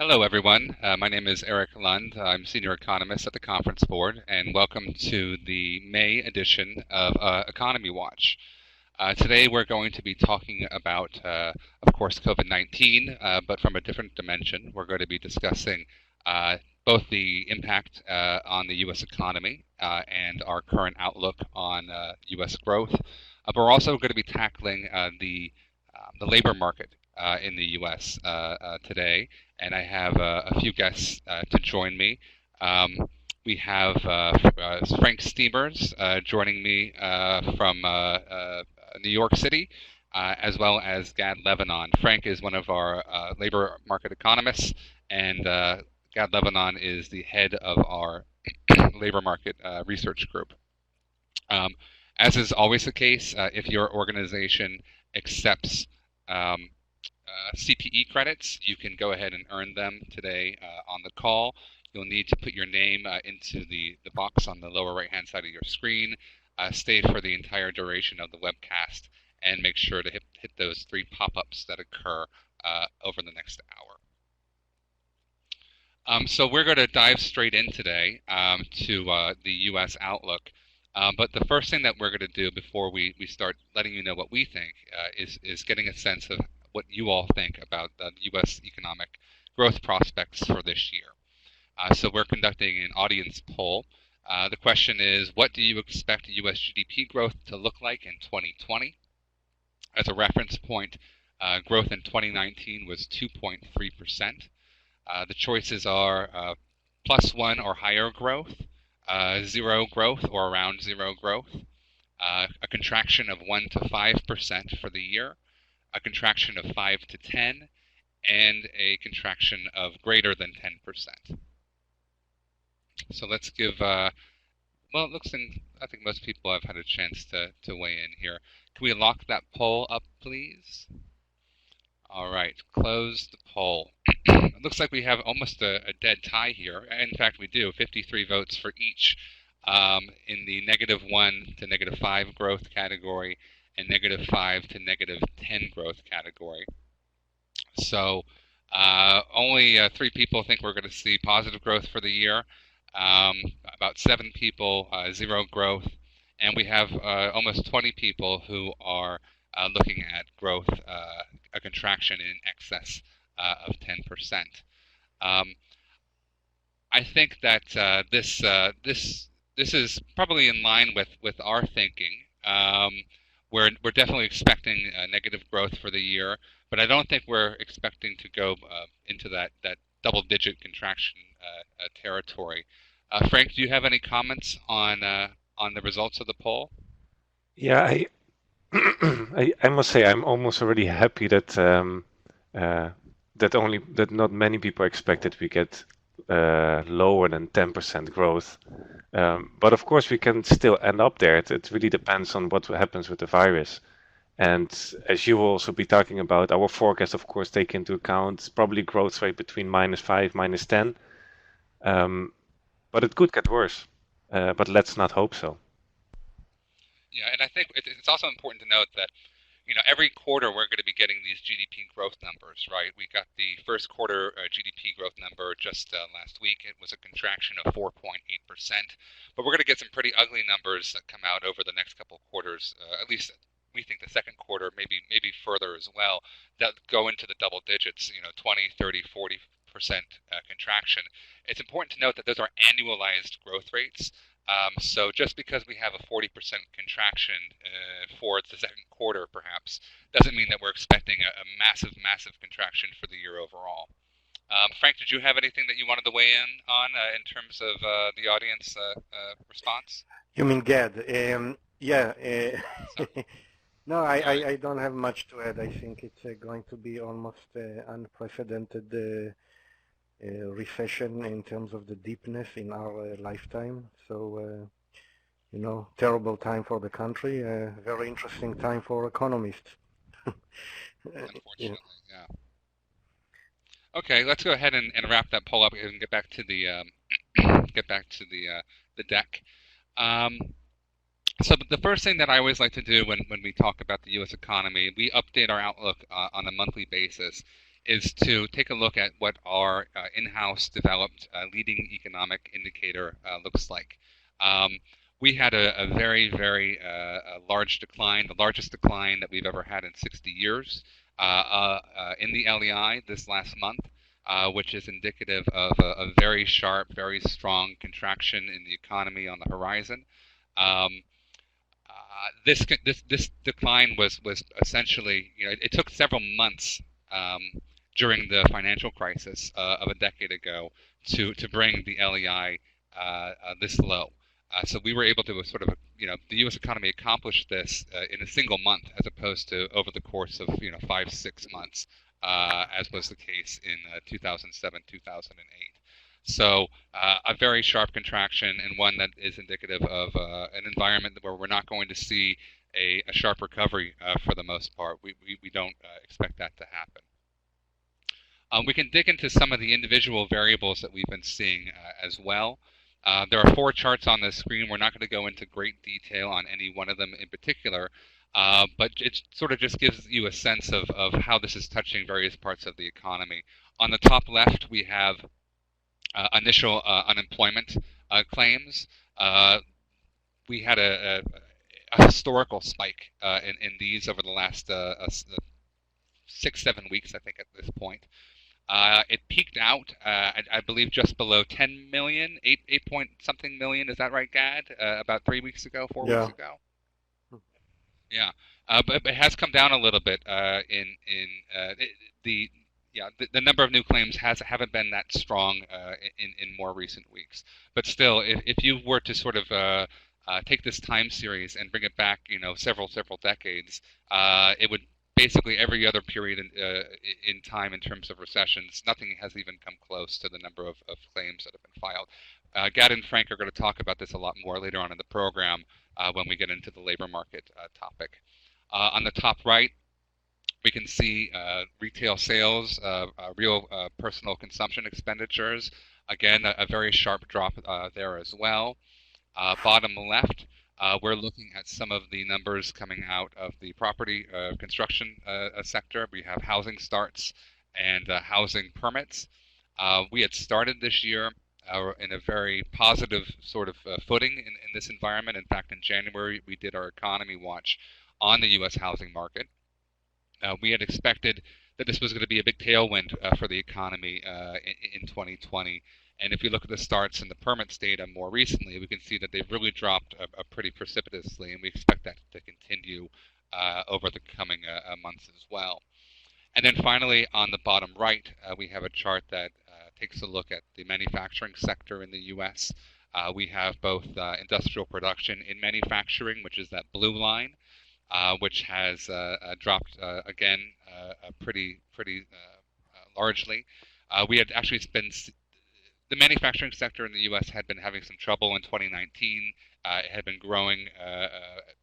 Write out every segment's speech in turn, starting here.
Hello, everyone. My name is Eric Lund. I'm Senior Economist at the Conference Board, and welcome to the May edition of Economy Watch. Today, we're going to be talking about, of course, COVID-19, but from a different dimension. We're going to be discussing both the impact on the U.S. economy and our current outlook on U.S. growth. But we're also going to be tackling the labor market in the U.S. Today, and I have a few guests to join me. We have Frank Steamers joining me from New York City, as well as Gad Lebanon. Frank is one of our labor market economists, and Gad Lebanon is the head of our labor market research group. As is always the case, if your organization accepts CPE credits, you can go ahead and earn them today on the call. You'll need to put your name into the box on the lower right-hand side of your screen, stay for the entire duration of the webcast, and make sure to hit those three pop-ups that occur over the next hour. So we're going to dive straight in today to the U.S. outlook. But the first thing that we're going to do before we start letting you know what we think is getting a sense of what you all think about the U.S. economic growth prospects for this year. So we're conducting an audience poll. The question is, what do you expect U.S. GDP growth to look like in 2020? As a reference point, growth in 2019 was 2.3%. The choices are +1 or higher growth, zero growth or around zero growth, a contraction of 1 to 5% for the year, a contraction of 5 to 10, and a contraction of greater than 10%. So let's give, well, it looks I think most people have had a chance to weigh in here. Can we lock that poll up, please? All right, close the poll. It looks like we have almost a dead tie here. In fact, we do, 53 votes for each in the -1 to -5 growth category and -5 to -10 growth category. So only 3 people think we're going to see positive growth for the year, about 7 people, zero growth, and we have almost 20 people who are looking at growth, a contraction in excess of 10%. I think that this is probably in line with our thinking. We're definitely expecting negative growth for the year, but I don't think we're expecting to go into that double-digit contraction territory. Frank, do you have any comments on the results of the poll? Yeah, I must say I'm almost already happy that that not many people expected we get lower than 10% growth. But of course we can still end up there. It really depends on what happens with the virus. And as you will also be talking about, our forecast of course take into account probably growth rate between -5, -10. But it could get worse. But let's not hope so. Yeah, and I think it's also important to note that every quarter we're going to be getting these GDP growth numbers, right? We got the first quarter GDP growth number just last week. It was a contraction of 4.8%, but we're going to get some pretty ugly numbers that come out over the next couple of quarters. At least we think the second quarter, maybe further as well, that go into the double digits. 20, 30, 40% contraction. It's important to note that those are annualized growth rates. So just because we have a 40% contraction for the second quarter, perhaps, doesn't mean that we're expecting a massive contraction for the year overall. Frank, did you have anything that you wanted to weigh in on in terms of the audience response? You mean Gad? Yeah. So, No, I don't have much to add. I think it's going to be almost unprecedented recession in terms of the deepness in our lifetime. So, terrible time for the country. Very interesting time for economists. unfortunately, yeah. Okay, let's go ahead and wrap that poll up and get back to the the deck. So the first thing that I always like to do when we talk about the U.S. economy, we update our outlook on a monthly basis. is to take a look at what our in-house developed leading economic indicator looks like. We had a very, very large decline, the largest decline that we've ever had in 60 years in the LEI this last month, which is indicative of a very sharp, very strong contraction in the economy on the horizon. This decline was essentially, it took several months during the financial crisis of a decade ago to bring the LEI this low. So we were able to sort of, the U.S. economy accomplished this in a single month, as opposed to over the course of 5-6 months, as was the case in 2007, 2008. So a very sharp contraction, and one that is indicative of an environment where we're not going to see a sharp recovery for the most part. We don't expect that to happen. We can dig into some of the individual variables that we've been seeing as well. There are 4 charts on the screen. We're not going to go into great detail on any one of them in particular, but it sort of just gives you a sense of how this is touching various parts of the economy. On the top left, we have initial unemployment claims. We had a historical spike in these over the last 6-7 weeks, I think, at this point. It peaked out, I believe, just below 10 million, 8 point something million. Is that right, Gad? About 3 weeks ago, 4 weeks ago. Yeah, but it has come down a little bit the number of new claims haven't been that strong in more recent weeks. But still, if you were to sort of take this time series and bring it back, several decades, it would basically every other period in time in terms of recessions, nothing has even come close to the number of claims that have been filed. Gad and Frank are going to talk about this a lot more later on in the program when we get into the labor market topic. On the top right, we can see retail sales, real personal consumption expenditures. Again, a very sharp drop there as well. Bottom left, we're looking at some of the numbers coming out of the property construction sector. We have housing starts and housing permits. We had started this year in a very positive sort of footing in this environment. In fact, in January, we did our economy watch on the U.S. housing market. We had expected that this was going to be a big tailwind for the economy in 2020. And if you look at the starts and the permits data more recently, we can see that they've really dropped pretty precipitously, and we expect that to continue over the coming months as well. And then finally, on the bottom right, we have a chart that takes a look at the manufacturing sector in the U.S. We have both industrial production in manufacturing, which is that blue line, which has dropped again pretty largely. We had actually been the manufacturing sector in the U.S. had been having some trouble in 2019. It had been growing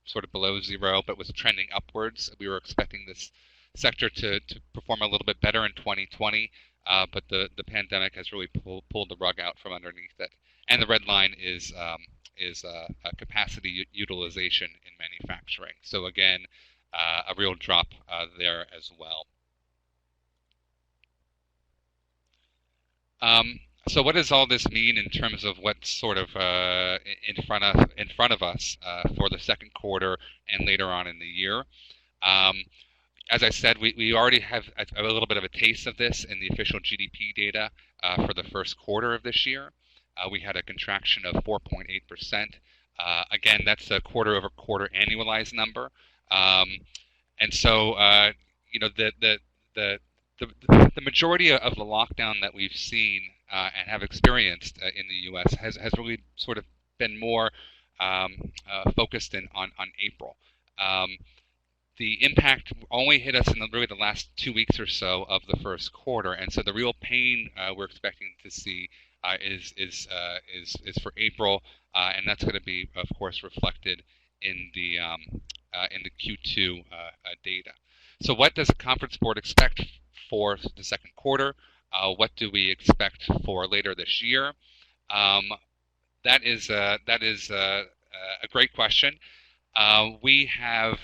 sort of below zero, but was trending upwards. We were expecting this sector to perform a little bit better in 2020, but the pandemic has really pulled the rug out from underneath it. And the red line is capacity utilization in manufacturing. So again, a real drop there as well. So what does all this mean in terms of what's sort of in front of us for the second quarter and later on in the year? As I said, we already have a little bit of a taste of this in the official GDP data for the first quarter of this year. We had a contraction of 4.8%. Again, that's a quarter-over-quarter annualized number. And so, the majority of the lockdown that we've seen and have experienced in the U.S. has really sort of been more focused on April. The impact only hit us in really the last 2 weeks or so of the first quarter, and so the real pain we're expecting to see is for April, and that's going to be, of course, reflected in the Q2 data. So, what does the Conference Board expect for the second quarter? What do we expect for later this year? That is a great question. We have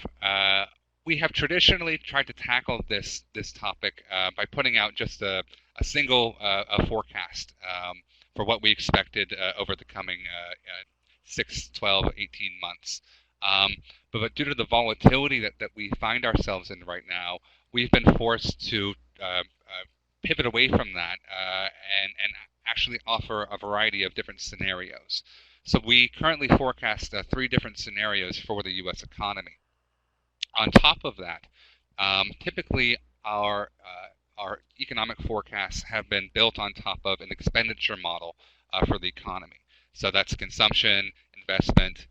We have traditionally tried to tackle this topic by putting out just a single a forecast for what we expected over the coming 6, 12, 18 months. Um, but due to the volatility that we find ourselves in right now, we've been forced to pivot away from that and actually offer a variety of different scenarios. So we currently forecast 3 different scenarios for the U.S. economy. On top of that, typically our economic forecasts have been built on top of an expenditure model for the economy. So that's consumption, investment,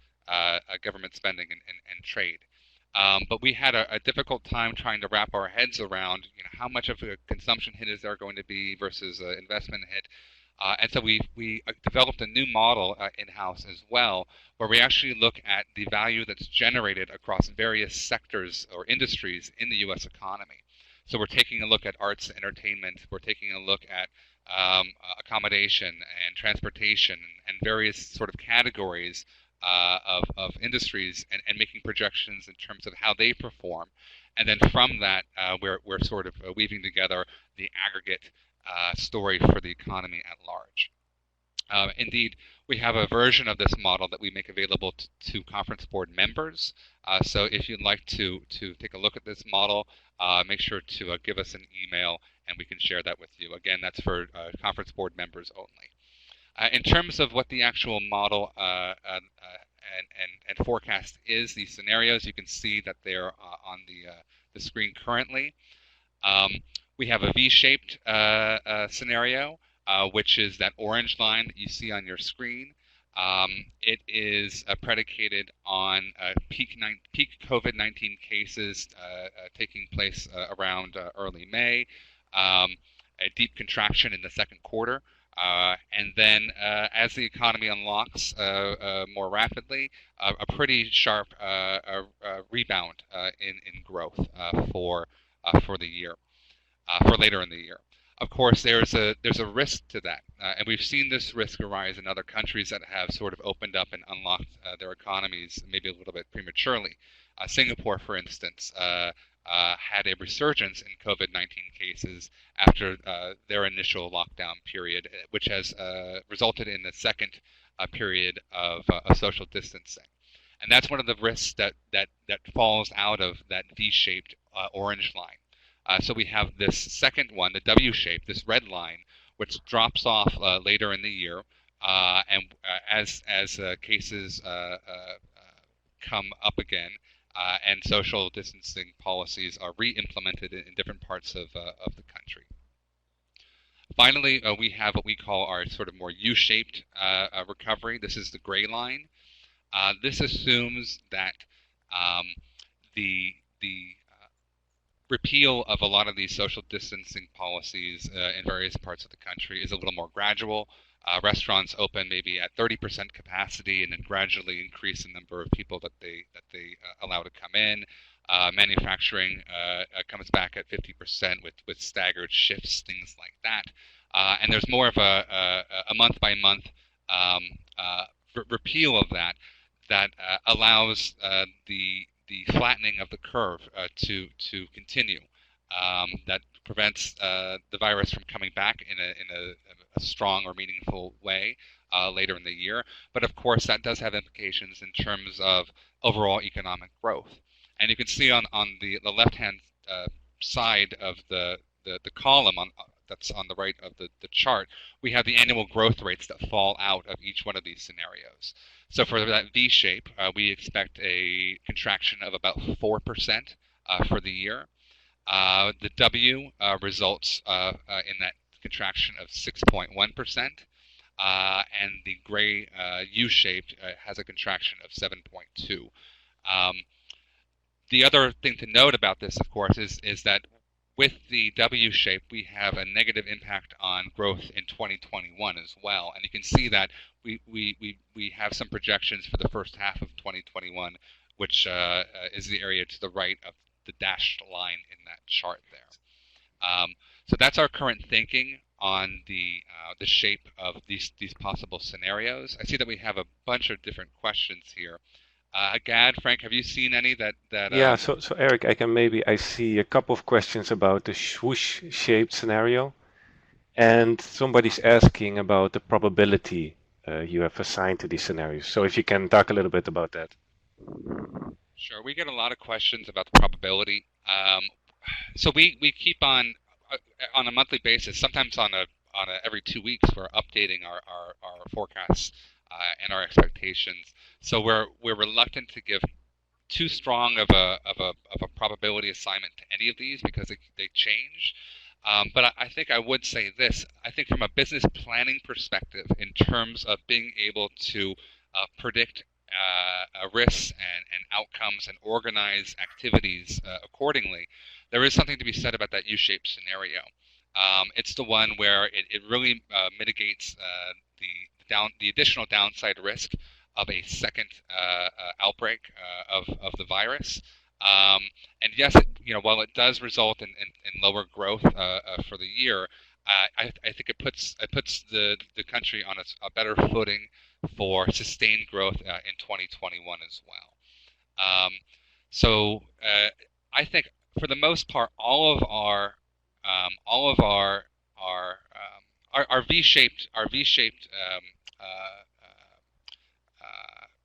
government spending, and trade. But we had a difficult time trying to wrap our heads around, how much of a consumption hit is there going to be versus an investment hit. And so we developed a new model in-house as well, where we actually look at the value that's generated across various sectors or industries in the U.S. economy. So we're taking a look at arts and entertainment. We're taking a look at accommodation and transportation and various sort of categories of industries and making projections in terms of how they perform. And then from that, we're sort of weaving together the aggregate story for the economy at large. Indeed, we have a version of this model that we make available to conference board members. So if you'd like to take a look at this model, make sure to give us an email and we can share that with you. Again, that's for conference board members only. In terms of what the actual model and forecast is, these scenarios, you can see that they're on the screen currently. We have a V-shaped scenario, which is that orange line that you see on your screen. It is predicated on peak COVID-19 cases taking place around early May, a deep contraction in the second quarter, and then as the economy unlocks more rapidly, a pretty sharp rebound in growth for the year. For later in the year. Of course, there's a risk to that, and we've seen this risk arise in other countries that have sort of opened up and unlocked their economies maybe a little bit prematurely. Singapore, for instance, had a resurgence in COVID-19 cases after their initial lockdown period, which has resulted in a second period of social distancing. And that's one of the risks that falls out of that V-shaped orange line. So we have this second one, the W shape, this red line, which drops off later in the year, and as cases come up again, and social distancing policies are re-implemented in different parts of the country. Finally, we have what we call our sort of more U-shaped recovery. This is the gray line. This assumes that the repeal of a lot of these social distancing policies in various parts of the country is a little more gradual. Restaurants open maybe at 30% capacity and then gradually increase the number of people that they allow to come in. Manufacturing comes back at 50% with staggered shifts, things like that. And there's more of a month-by-month repeal of that allows the flattening of the curve to continue. That prevents the virus from coming back in a strong or meaningful way later in the year. But of course, that does have implications in terms of overall economic growth. And you can see on the left-hand side of the column that's on the right of the chart, we have the annual growth rates that fall out of each one of these scenarios. So for that V shape, we expect a contraction of about 4% for the year. The W results in that contraction of 6.1%, and the gray U-shaped has a contraction of 7.2%. The other thing to note about this, of course, is that with the W shape, we have a negative impact on growth in 2021 as well. And you can see that we have some projections for the first half of 2021, which is the area to the right of the dashed line in that chart there. So that's our current thinking on the shape of these possible scenarios. I see that we have a bunch of different questions here. Gad, Frank, have you seen any that Yeah, so Eric, I see a couple of questions about the swoosh-shaped scenario, and somebody's asking about the probability you have assigned to these scenarios. So if you can talk a little bit about that. Sure, we get a lot of questions about the probability. So we keep on a monthly basis, sometimes on a every 2 weeks, we're updating our forecasts and our expectations. So we're reluctant to give too strong of a probability assignment to any of these because they change. But I think I would say this. I think from a business planning perspective, in terms of being able to predict risks and outcomes and organize activities accordingly, there is something to be said about that U-shaped scenario. It's the one where it really mitigates the additional downside risk of a second outbreak of the virus. And yes, while it does result in lower growth for the year, I think it puts the country on a better footing for sustained growth in 2021 as well. So I think for the most part, all of our V-shaped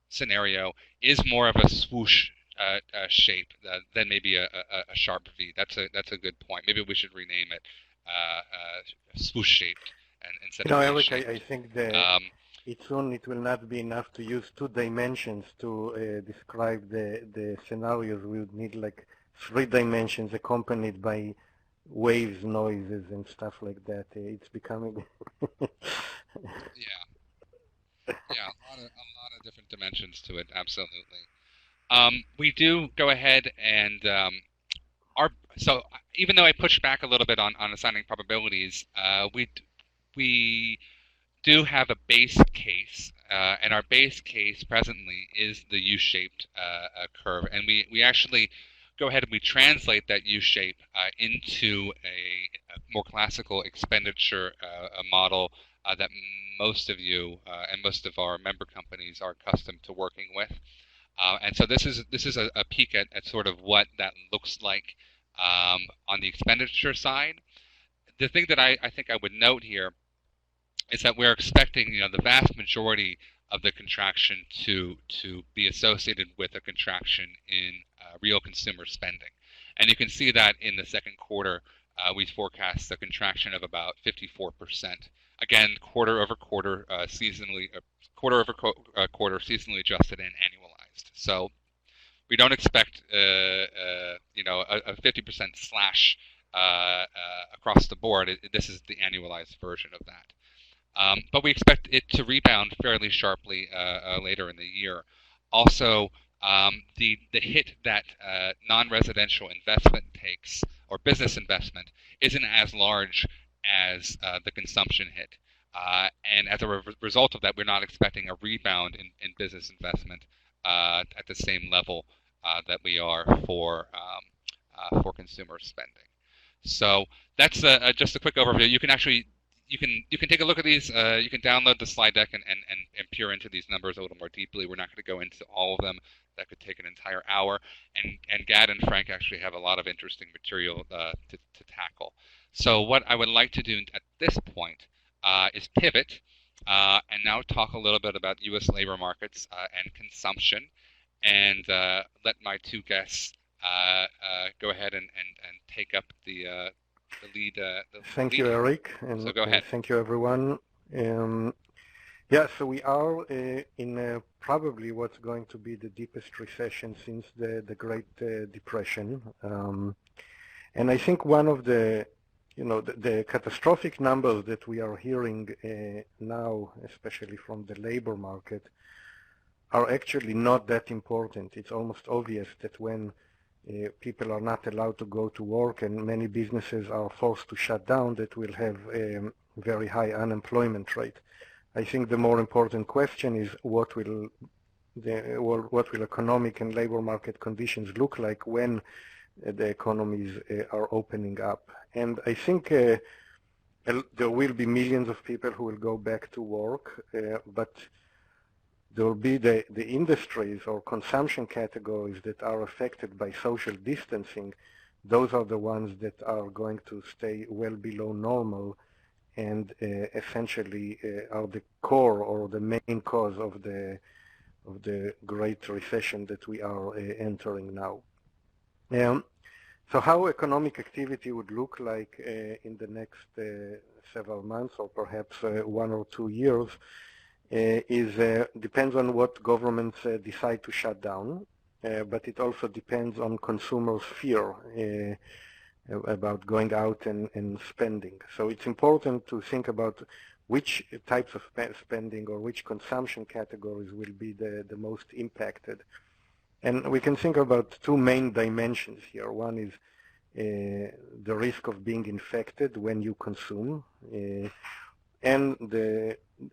scenario is more of a swoosh shape than maybe a sharp V. That's a good point. Maybe we should rename it swoosh shaped instead of Eric, V-shaped. I think that it will not be enough to use 2 dimensions to describe the scenarios. We would need like 3 dimensions accompanied by waves, noises, and stuff like that. It's becoming Yeah, yeah, a lot of different dimensions to it. Absolutely. We do go ahead and so even though I pushed back a little bit on assigning probabilities, we do have a base case, and our base case presently is the U-shaped curve, and we actually go ahead and we translate that U-shape into a more classical expenditure model that most of you and most of our member companies are accustomed to working with. And so this is a peek at sort of what that looks like on the expenditure side. The thing that I think I would note here is that we're expecting the vast majority of the contraction to be associated with a contraction in real consumer spending, and you can see that in the second quarter we forecast a contraction of about 54%. Again, quarter over quarter, seasonally adjusted and annualized. So we don't expect a 50% slash across the board. This is the annualized version of that. But we expect it to rebound fairly sharply later in the year. Also, the hit that non-residential investment takes, or business investment, isn't as large as the consumption hit. And as a result of that, we're not expecting a rebound in business investment at the same level that we are for consumer spending. So that's just a quick overview. You can take a look at these. You can download the slide deck and peer into these numbers a little more deeply. We're not going to go into all of them. That could take an entire hour. And Gad and Frank actually have a lot of interesting material to tackle. So what I would like to do at this point is pivot and now talk a little bit about U.S. labor markets and consumption, and let my 2 guests go ahead and take up the lead. Thank you, Eric, and so go ahead. Thank you, everyone. Yeah, so we are in probably what's going to be the deepest recession since the Great Depression, and I think one of the catastrophic numbers that we are hearing now, especially from the labor market, are actually not that important. It's almost obvious that when people are not allowed to go to work and many businesses are forced to shut down, that will have a very high unemployment rate. I think the more important question is what will economic and labor market conditions look like when the economies are opening up. And I think there will be millions of people who will go back to work, but there will be the industries or consumption categories that are affected by social distancing. Those are the ones that are going to stay well below normal and essentially are the core or the main cause of the great recession that we are entering now. So how economic activity would look like in the next several months or perhaps 1 or 2 years depends on what governments decide to shut down, but it also depends on consumers' fear about going out and spending. So it's important to think about which types of spending or which consumption categories will be the most impacted. And we can think about two main dimensions here. One is the risk of being infected when you consume, and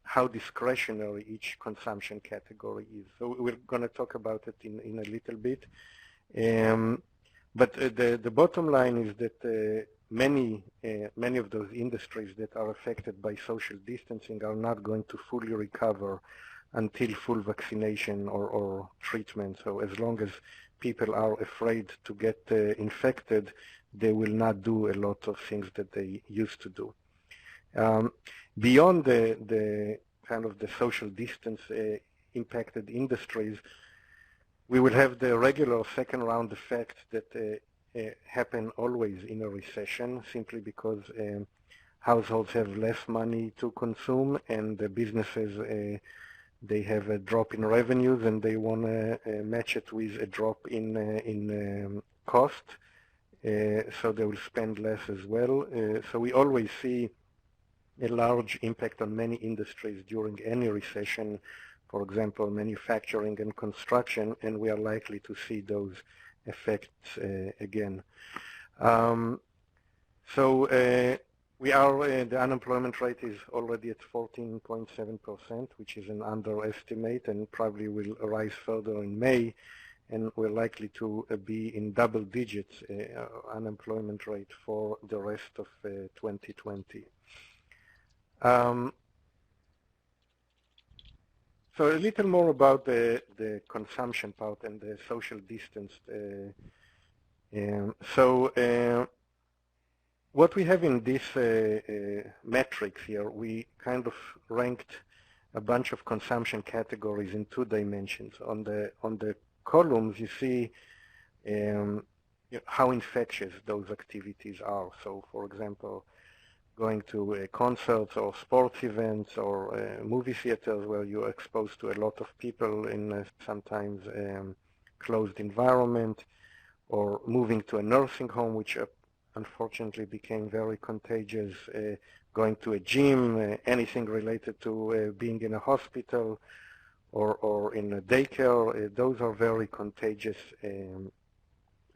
how discretionary each consumption category is. So we're going to talk about it in a little bit. But the bottom line is that many of those industries that are affected by social distancing are not going to fully recover until full vaccination or treatment. So as long as people are afraid to get infected, they will not do a lot of things that they used to do. Beyond the kind of the social distance impacted industries, we will have the regular second round effect that happen always in a recession, simply because households have less money to consume and the businesses they have a drop in revenues and they want to match it with a drop in cost, so they will spend less as well. So we always see a large impact on many industries during any recession, for example, manufacturing and construction, and we are likely to see those effects again. The unemployment rate is already at 14.7%, which is an underestimate and probably will rise further in May, and we're likely to be in double digits unemployment rate for the rest of 2020. So a little more about the consumption part and the social distance. What we have in this metrics here, we kind of ranked a bunch of consumption categories in 2 dimensions. On the columns, you see how infectious those activities are. So, for example, going to concerts or sports events or movie theaters where you're exposed to a lot of people in a sometimes closed environment, or moving to a nursing home, which unfortunately became very contagious, going to a gym, anything related to being in a hospital or in a daycare. Those are very contagious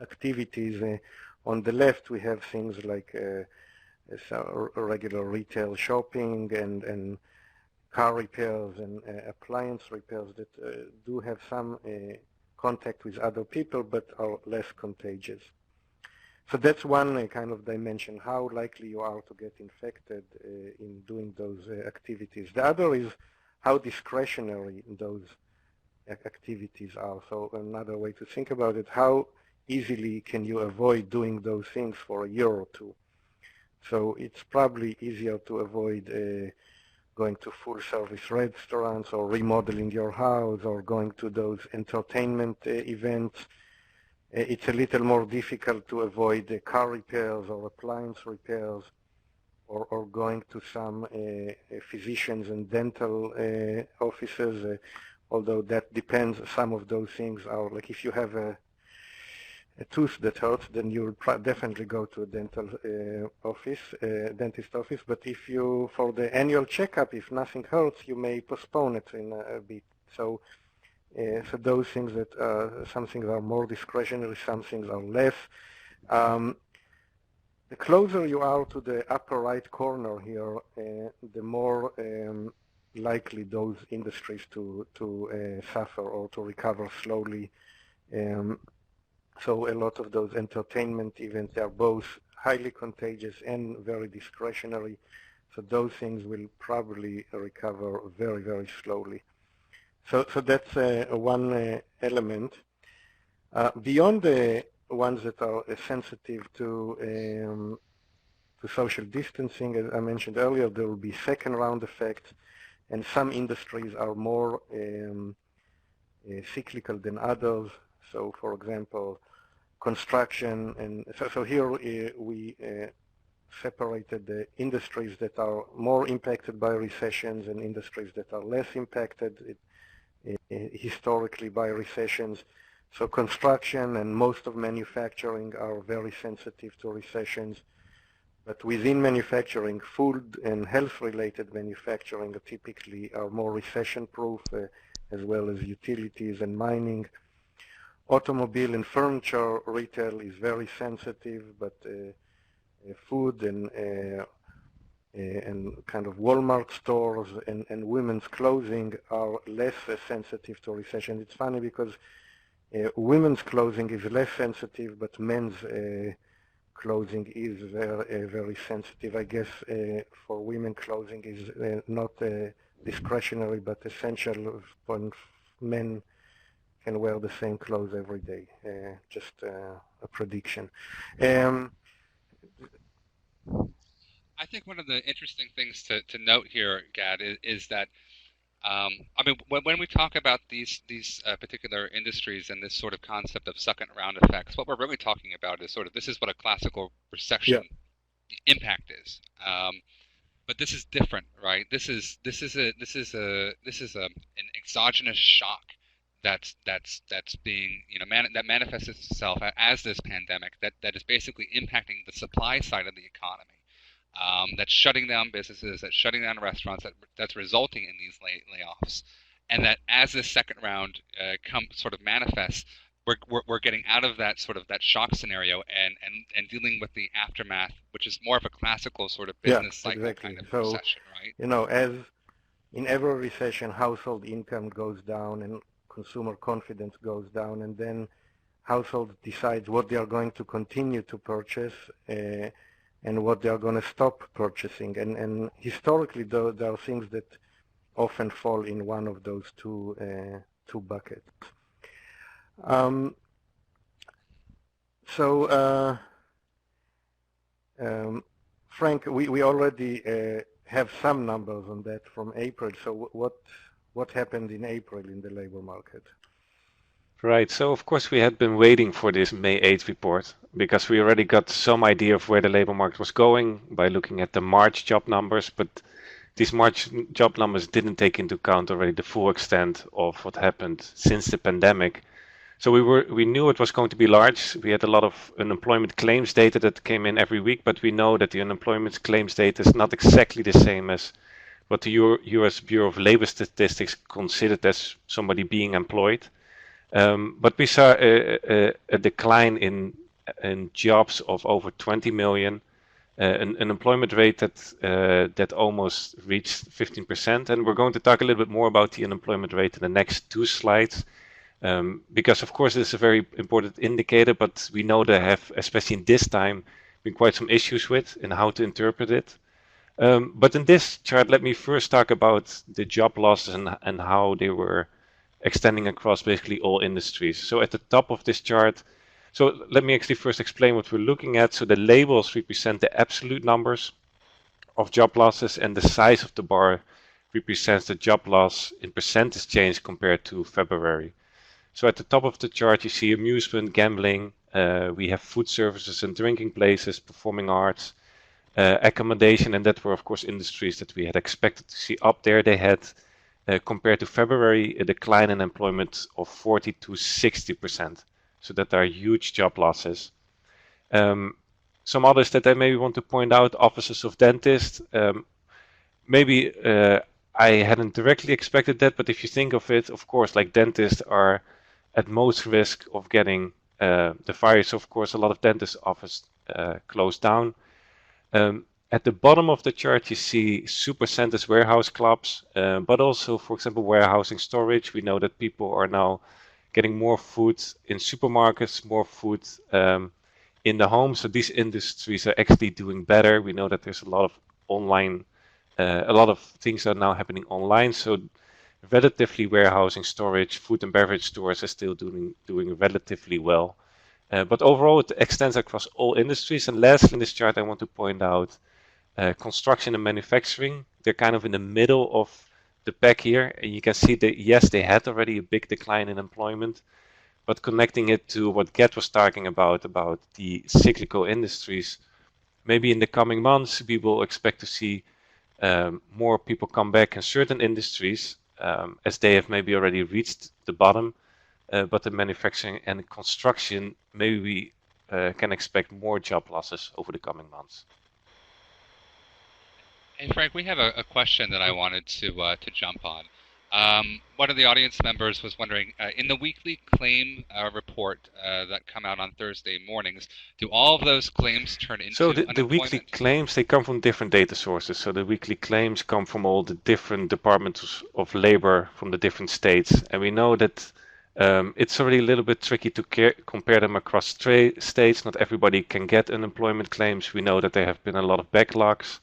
activities. On the left, we have things like regular retail shopping and car repairs and appliance repairs that do have some contact with other people but are less contagious. So that's one kind of dimension, how likely you are to get infected in doing those activities. The other is how discretionary those activities are. So another way to think about it, how easily can you avoid doing those things for a year or two? So it's probably easier to avoid going to full-service restaurants or remodeling your house or going to those entertainment events. It's a little more difficult to avoid car repairs or appliance repairs or going to some physicians and dental offices, although that depends. Some of those things are like if you have a tooth that hurts, then you'll definitely go to a dental dentist office. But if you, for the annual checkup, if nothing hurts, you may postpone it in a bit. So those things that some things are more discretionary, some things are less. The closer you are to the upper right corner here, the more likely those industries to suffer or to recover slowly. So a lot of those entertainment events are both highly contagious and very discretionary. So those things will probably recover very, very slowly. So that's one element. Beyond the ones that are sensitive to social distancing, as I mentioned earlier, there will be second round effects, and some industries are more cyclical than others. So, for example, construction, and so here we separated the industries that are more impacted by recessions and industries that are less impacted historically by recessions. So construction and most of manufacturing are very sensitive to recessions. But within manufacturing, food and health-related manufacturing typically are more recession-proof, as well as utilities and mining. Automobile and furniture retail is very sensitive, but food and kind of Walmart stores and women's clothing are less sensitive to recession. It's funny because women's clothing is less sensitive, but men's clothing is very sensitive. I guess for women, clothing is not discretionary but essential. When men can wear the same clothes every day. Just a prediction. I think one of the interesting things to note here, Gad, is that I mean, when we talk about these particular industries and this sort of concept of second round effects, what we're really talking about is sort of this is what a classical recession impact is. But this is different, right? This is an exogenous shock that's being that manifests itself as this pandemic that is basically impacting the supply side of the economy. That's shutting down businesses, that's shutting down restaurants, that's resulting in these layoffs, and that as this second round sort of manifests, we're getting out of that sort of that shock scenario and dealing with the aftermath, which is more of a classical sort of business cycle kind of recession, right? As in every recession, household income goes down and consumer confidence goes down, and then household decides what they are going to continue to purchase and what they are going to stop purchasing. And historically, though, there are things that often fall in one of those two buckets. Frank, we already have some numbers on that from April. So what happened in April in the labor market? Right, so of course we had been waiting for this May 8th report because we already got some idea of where the labor market was going by looking at the March job numbers, but these March job numbers didn't take into account already the full extent of what happened since the pandemic. So we knew it was going to be large. We had a lot of unemployment claims data that came in every week, but we know that the unemployment claims data is not exactly the same as what the US Bureau of Labor Statistics considered as somebody being employed. But we saw a decline in jobs of over 20 million, an unemployment rate that almost reached 15%. And we're going to talk a little bit more about the unemployment rate in the next two slides, because of course it's a very important indicator, but we know there have, especially in this time, been quite some issues with and how to interpret it. But in this chart, let me first talk about the job losses and how they were extending across basically all industries. So at the top of this chart, so let me actually first explain what we're looking at. So the labels represent the absolute numbers of job losses, and the size of the bar represents the job loss in percentage change compared to February. So at the top of the chart, you see amusement, gambling, we have food services and drinking places, performing arts, accommodation, and that were of course industries that we had expected to see up there. They had compared to February, a decline in employment of 40 to 60%. So that are huge job losses. Some others that I maybe want to point out, offices of dentists. Maybe I hadn't directly expected that, but if you think of it, of course, like dentists are at most risk of getting the virus. Of course, a lot of dentist offices closed down. At the bottom of the chart, you see supercenters, warehouse clubs, but also, for example, warehousing storage. We know that people are now getting more food in supermarkets, more food in the home. So these industries are actually doing better. We know that there's a lot of online, a lot of things are now happening online. So Relatively, warehousing, storage, food and beverage stores are still doing relatively well. But overall, it extends across all industries. And lastly, in this chart, I want to point out construction and manufacturing. They're kind of in the middle of the pack here. And you can see that, yes, they had already a big decline in employment, but connecting it to what Gert was talking about the cyclical industries, maybe in the coming months, we will expect to see more people come back in certain industries as they have maybe already reached the bottom. But in manufacturing and construction, maybe we can expect more job losses over the coming months. Hey Frank, we have a question that I wanted to jump on. One of the audience members was wondering, in the weekly claim report that come out on Thursday mornings, do all of those claims turn into So the unemployment? weekly claims, they come from different data sources. So the weekly claims come from all the different departments of labor from the different states. And we know that it's already a little bit tricky to compare them across states. Not everybody can get unemployment claims. We know that there have been a lot of backlogs.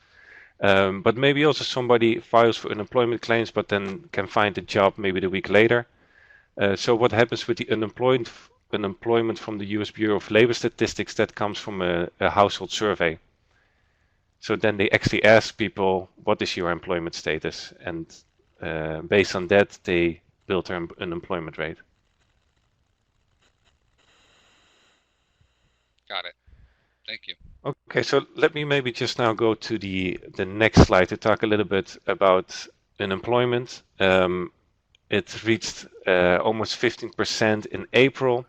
But maybe also somebody files for unemployment claims, but then can find a job maybe the week later. So what happens with the unemployment from the US Bureau of Labor Statistics, that comes from a household survey. So then they actually ask people, what is your employment status? And based on that, they build their unemployment rate. Got it. Thank you. Okay, so let me maybe just now go to the next slide to talk a little bit about unemployment. It reached almost 15% in April.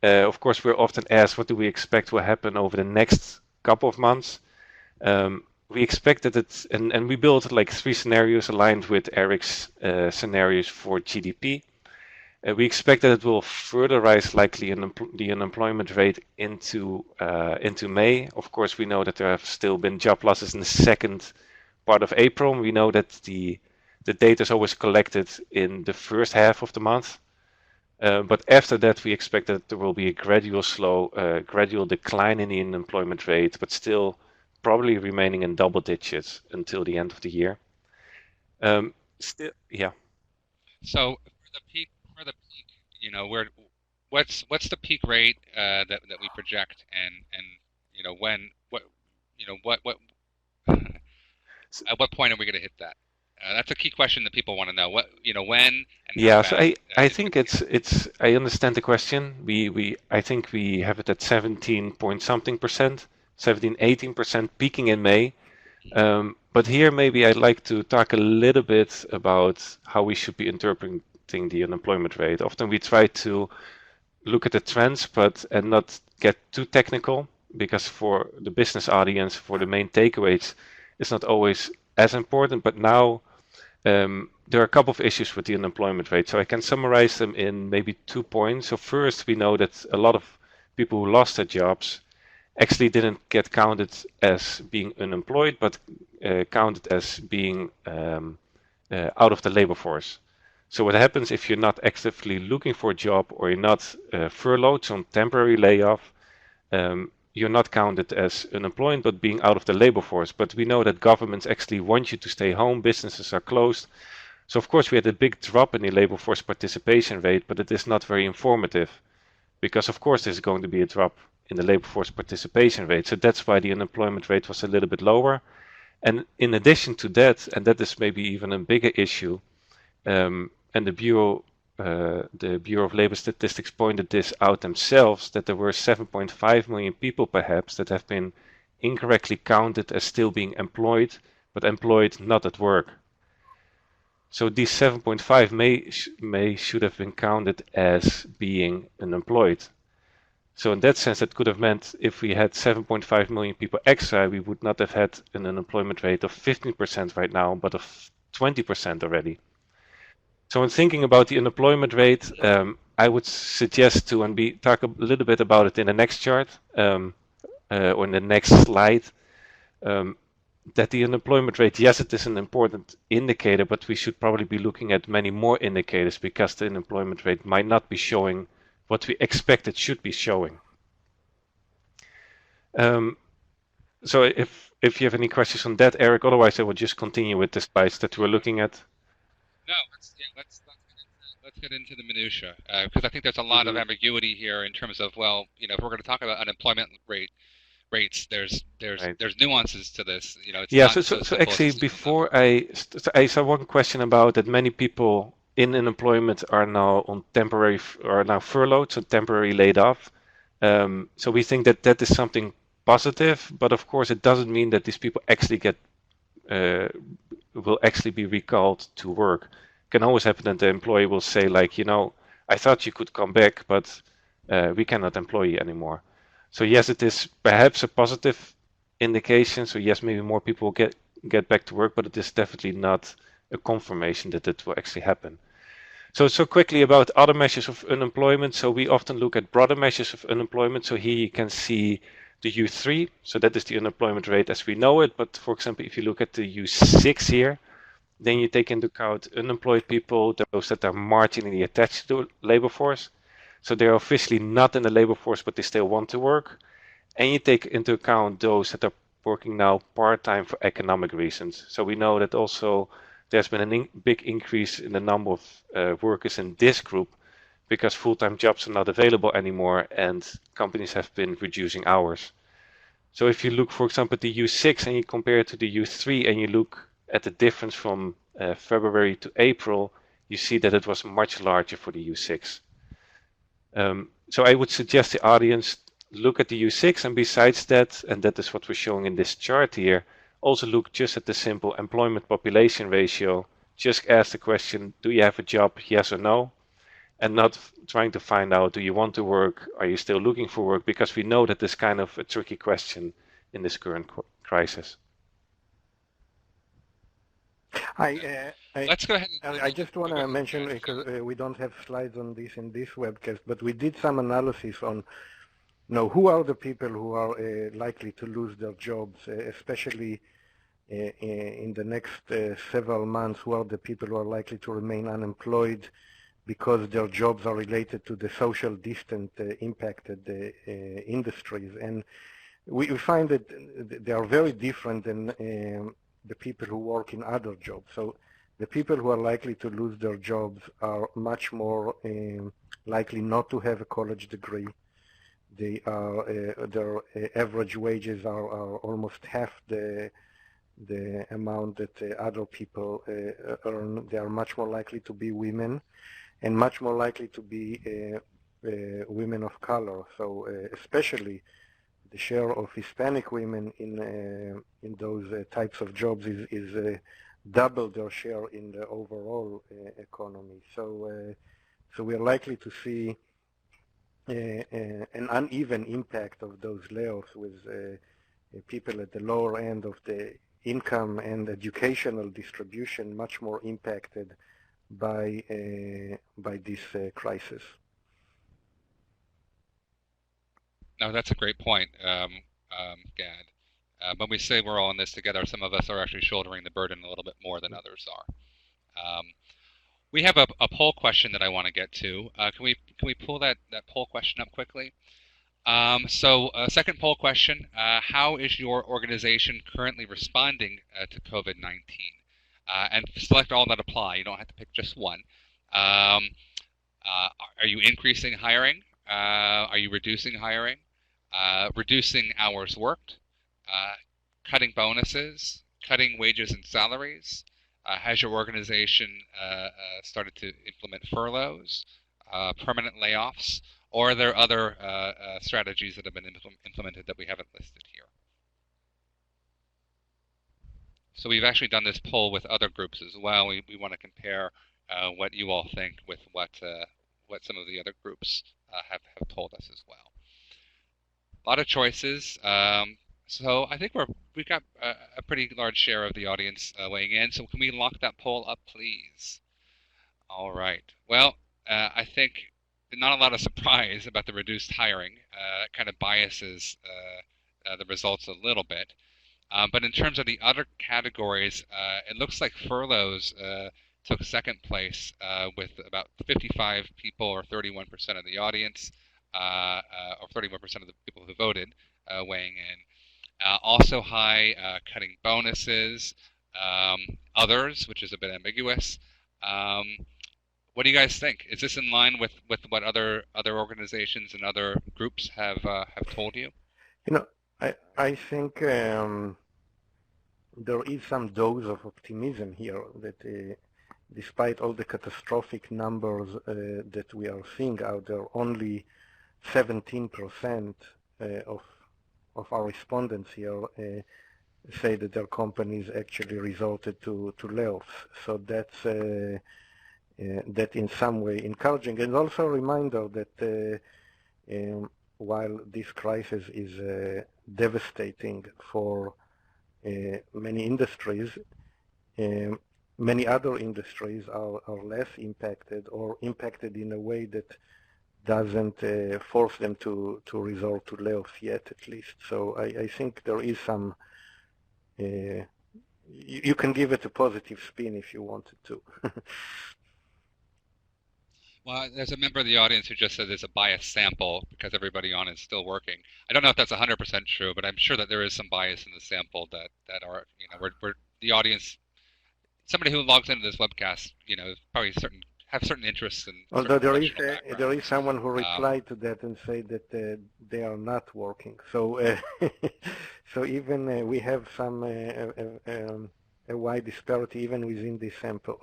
Of course, we're often asked, what do we expect will happen over the next couple of months? We expect that it's, and we built like 3 scenarios aligned with Eric's scenarios for GDP. We expect that it will further rise likely the unemployment rate into May. Of course, we know that there have still been job losses in the second part of April. We know that the data is always collected in the first half of the month. But after that, we expect that there will be a gradual decline in the unemployment rate, but still probably remaining in double digits until the end of the year. Still, yeah. So for the peak, you know, what's the peak rate that we project, and you know what at what point are we going to hit that? That's a key question that people want to know. When and Yeah, how so fast, I think it's I understand the question. I think we have it at 17 point something percent, 17, 18% peaking in May. But here maybe I'd like to talk a little bit about how we should be interpreting the unemployment rate. Often we try to look at the trends, and not get too technical, because for the business audience, for the main takeaways, it's not always as important. But now there are a couple of issues with the unemployment rate, so I can summarize them in maybe 2 points. So first, we know that a lot of people who lost their jobs actually didn't get counted as being unemployed, but counted as being out of the labor force. So what happens if you're not actively looking for a job, or you're not furloughed, so on temporary layoff, you're not counted as unemployed, but being out of the labor force. But we know that governments actually want you to stay home, businesses are closed. So of course we had a big drop in the labor force participation rate, but it is not very informative, because of course there's going to be a drop in the labor force participation rate. So that's why the unemployment rate was a little bit lower. And in addition to that, and that is maybe even a bigger issue, and the Bureau of Labor Statistics pointed this out themselves, that there were 7.5 million people perhaps that have been incorrectly counted as still being employed, but employed not at work. So these 7.5 may should have been counted as being unemployed. So in that sense, that could have meant if we had 7.5 million people extra, we would not have had an unemployment rate of 15% right now, but of 20% already. So in thinking about the unemployment rate, I would suggest to, and we talk a little bit about it in the next chart, or in the next slide, that the unemployment rate, yes, it is an important indicator, but we should probably be looking at many more indicators, because the unemployment rate might not be showing what we expect it should be showing. So if you have any questions on that, Eric, otherwise I will just continue with the slides that we're looking at. No, let's get into the minutia because I think there's a lot of Hmm. ambiguity here in terms of well, if we're going to talk about unemployment rates, Right. there's nuances to this. It's Yeah, not so, so, so so simple as a actually single number. before I saw one question about that many people in unemployment are now on temporary are now furloughed, so temporary laid off. So we think that that is something positive, but of course it doesn't mean that these people actually get uh, will actually be recalled to work. It can always happen that the employer will say like, I thought you could come back, but we cannot employ you anymore. So yes, it is perhaps a positive indication. So yes, maybe more people get back to work, but it is definitely not a confirmation that it will actually happen. So quickly about other measures of unemployment. So we often look at broader measures of unemployment. So here you can see the U3. So that is the unemployment rate as we know it. But for example, if you look at the U6 here, then you take into account unemployed people, those that are marginally attached to the labor force. So they're officially not in the labor force, but they still want to work. And you take into account those that are working now part-time for economic reasons. So we know that also there's been a big increase in the number of workers in this group because full-time jobs are not available anymore and companies have been reducing hours. So if you look, for example, at the U6 and you compare it to the U3 and you look at the difference from February to April, you see that it was much larger for the U6. So I would suggest the audience look at the U6 and besides that, and that is what we're showing in this chart here, also look just at the simple employment population ratio. Just ask the question, do you have a job, yes or no? And not trying to find out, do you want to work? Are you still looking for work? Because we know that this is kind of a tricky question in this current crisis. I, Okay. uh, I, Let's go ahead I just want oh, go to ahead, mention, Gad. because we don't have slides on this in this webcast, but we did some analysis on, who are the people who are likely to lose their jobs, especially in the next several months, who are the people who are likely to remain unemployed because their jobs are related to the social distant impacted industries. And we find that they are very different than the people who work in other jobs. So the people who are likely to lose their jobs are much more likely not to have a college degree. They are their average wages are almost half the amount that other people earn. They are much more likely to be women and much more likely to be women of color. So especially the share of Hispanic women in those types of jobs is double their share in the overall economy. So we are likely to see an uneven impact of those layoffs with people at the lower end of the income and educational distribution much more impacted by this crisis. No, that's a great point, Gad. When we say we're all in this together, some of us are actually shouldering the burden a little bit more than others are. We have a poll question that I want to get to. Can we pull that poll question up quickly? So, second poll question: how is your organization currently responding to COVID-19? And select all that apply. You don't have to pick just one. Um, are you increasing hiring? Are you reducing hiring? Reducing hours worked? Uh, cutting bonuses? Cutting wages and salaries? Has your organization started to implement furloughs, permanent layoffs, or are there other strategies that have been implemented that we haven't listed here? So we've actually done this poll with other groups as well. We want to compare what you all think with what some of the other groups have told us as well. A lot of choices. So I think we've got a pretty large share of the audience weighing in. So can we lock that poll up, please? All right. Well, I think not a lot of surprise about the reduced hiring. It kind of biases the results a little bit. But in terms of the other categories, it looks like furloughs took second place with about 55 people or 31% of the audience, or 31% of the people who voted weighing in. Also high cutting bonuses, others, which is a bit ambiguous, Um, what do you guys think? Is this in line with what other organizations and other groups have told you? You know, I think there is some dose of optimism here that despite all the catastrophic numbers that we are seeing out there, only 17% of our respondents here say that their companies actually resorted to layoffs. So that's that in some way encouraging, and also a reminder that while this crisis is devastating for many industries, many other industries are less impacted or impacted in a way that doesn't force them to resort to layoffs yet, at least. So I think there is some, you can give it a positive spin if you wanted to. Well, there's a member of the audience who just said there's a bias sample because everybody on is still working. I don't know if that's 100% true, but I'm sure that there is some bias in the sample that are, we're the audience, somebody who logs into this webcast, probably have certain interests and Although certain there is professional there is backgrounds. someone who replied to that and say that they are not working. So so even we have some a wide disparity even within this sample.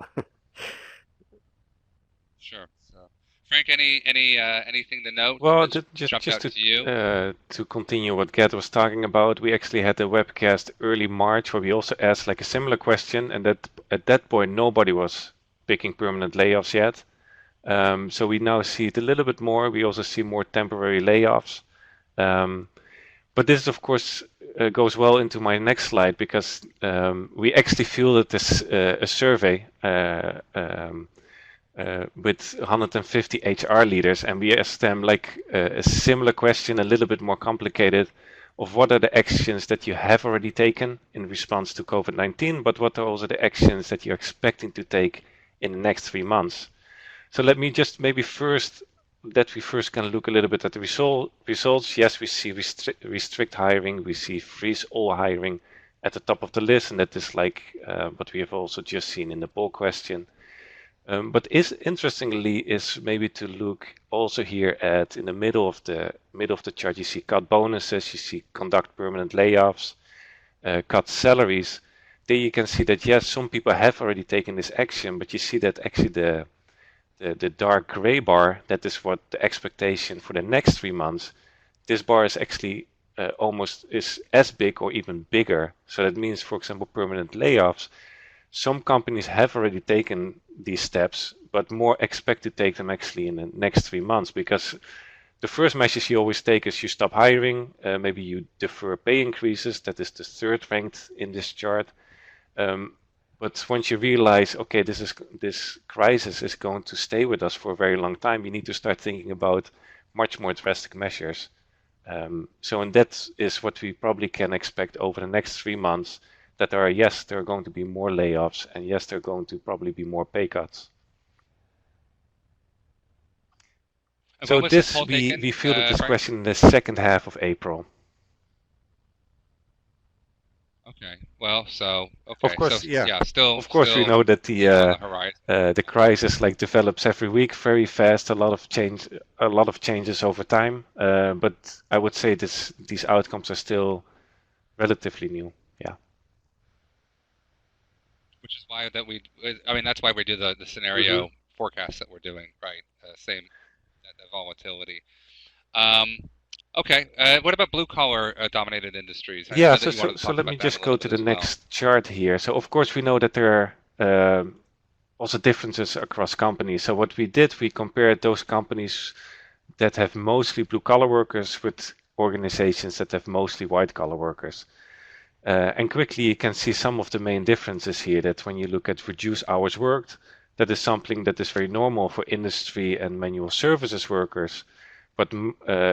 Sure. So, Frank, anything to note Well, that jumped just out to you? to continue what Gert was talking about, we actually had a webcast early March where we also asked like a similar question, and that at that point nobody was picking permanent layoffs yet. So we now see it a little bit more. We also see more temporary layoffs. But this, of course, goes well into my next slide because we actually fielded this a survey with 150 HR leaders, and we asked them like a similar question, a little bit more complicated, of what are the actions that you have already taken in response to COVID-19, but what are also the actions that you're expecting to take in the next 3 months. So let me just maybe first can look a little bit at the results. Yes, we see restrict hiring, we see freeze all hiring at the top of the list, and that is like what we have also just seen in the poll question. But interestingly is maybe to look also here at in the middle of the chart. You see cut bonuses, you see conduct permanent layoffs, cut salaries. There you can see that yes, some people have already taken this action, but you see that actually the dark gray bar, that is what the expectation for the next 3 months. This bar is actually almost is as big or even bigger. So that means, for example, permanent layoffs. Some companies have already taken these steps, but more expect to take them actually in the next 3 months, because the first measures you always take is you stop hiring, maybe you defer pay increases. That is the third ranked in this chart. But once you realize, okay, this crisis is going to stay with us for a very long time, you need to start thinking about much more drastic measures. And that is what we probably can expect over the next 3 months, that there are going to be more layoffs, and yes, there are going to probably be more pay cuts. And So when was this this poll taken, we fielded this Frank? question in the second half of April. Okay. Well, so Of course, yeah. still Of course, we know that on the horizon. the crisis like develops every week very fast. A lot of changes over time. But I would say these outcomes are still relatively new. Yeah. Which is why that's why we do the scenario forecast that we're doing, right? Same the volatility. Okay. What about blue collar dominated industries? I Yeah, know so that you wanted to so talk let me about that a just go little to bit the as well. next chart here. So of course we know that there are also differences across companies. So what we did, we compared those companies that have mostly blue collar workers with organizations that have mostly white collar workers. And quickly you can see some of the main differences here, that when you look at reduced hours worked, that is something that is very normal for industry and manual services workers, but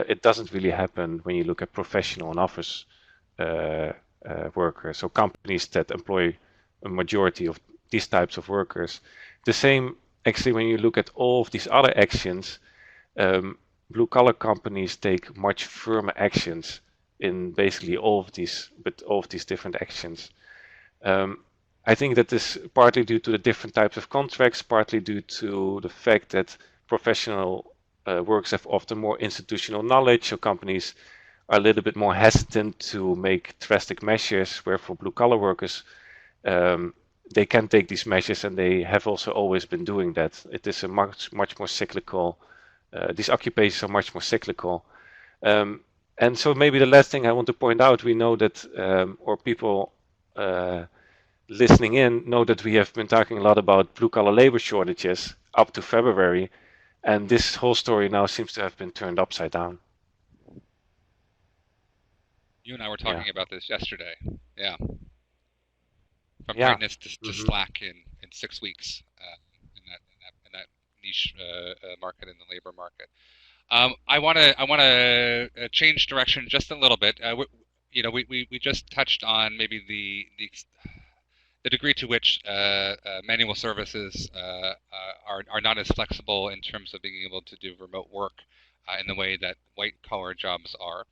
it doesn't really happen when you look at professional and office workers, so companies that employ a majority of these types of workers. The same actually when you look at all of these other actions, blue collar companies take much firmer actions in basically all of these different actions. I think that is partly due to the different types of contracts, partly due to the fact that professional workers have often more institutional knowledge, so companies are a little bit more hesitant to make drastic measures, where for blue-collar workers, they can take these measures, and they have also always been doing that. It is a much more cyclical. These occupations are much more cyclical, and so maybe the last thing I want to point out, we know that, or people listening in know that we have been talking a lot about blue-collar labor shortages up to February, and this whole story now seems to have been turned upside down. You and I were talking about this yesterday. Yeah. From Yeah. tightness to slack in 6 weeks in that niche market, in the labor market. I want to change direction just a little bit. We just touched on maybe the degree to which manual services are not as flexible in terms of being able to do remote work in the way that white-collar jobs are.